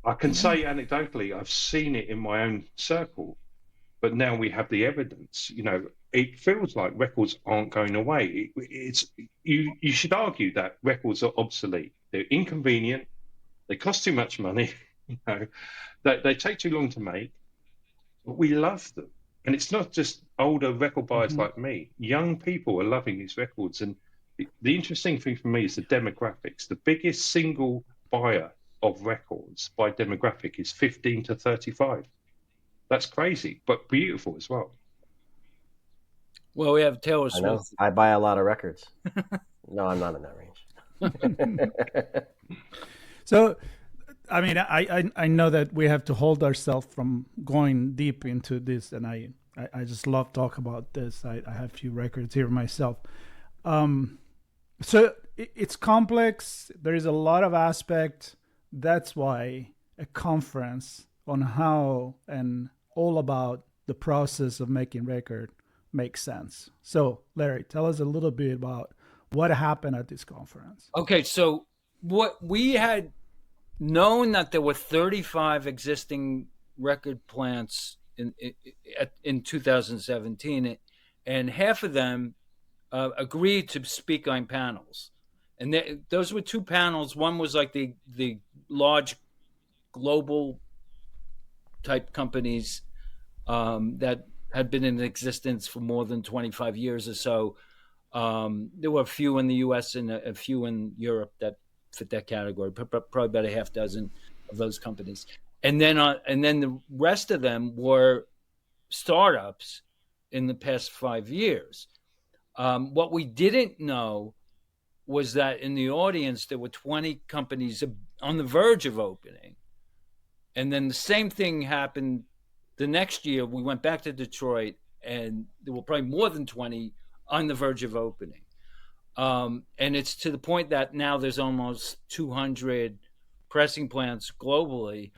I can say anecdotally, I've seen it in my own circle, but now we have the evidence. It feels like records aren't going away. It's you should argue that records are obsolete. They're inconvenient. They cost too much money. You know, they take too long to make, but we love them. And it's not just older record buyers Hmm. like me. Young people are loving these records. And the interesting thing for me is the demographics. The biggest single buyer of records by demographic is 15 to 35. That's crazy, but beautiful as well. Well, we have Taylor I know. Swift. I buy a lot of records. No, I'm not in that range. So, I mean, I know that we have to hold ourselves from going deep into this, and I just love talk about this. I have a few records here myself. So it's complex. There is a lot of aspect. That's why a conference on how and all about the process of making record makes sense. So, Larry, tell us a little bit about what happened at this conference. Okay, so what we had known that there were 35 existing record plants in 2017, and half of them agreed to speak on panels, and those were two panels. One was like the large global type companies that had been in existence for more than 25 years or so. There were a few in the U.S. and a few in Europe that fit that category. Probably about a half dozen of those companies, and then the rest of them were startups in the past 5 years. What we didn't know was that in the audience there were 20 companies on the verge of opening, and then the same thing happened the next year. We went back to Detroit, and there were probably more than 20 on the verge of opening. And it's to the point that now there's almost 200 pressing plants globally.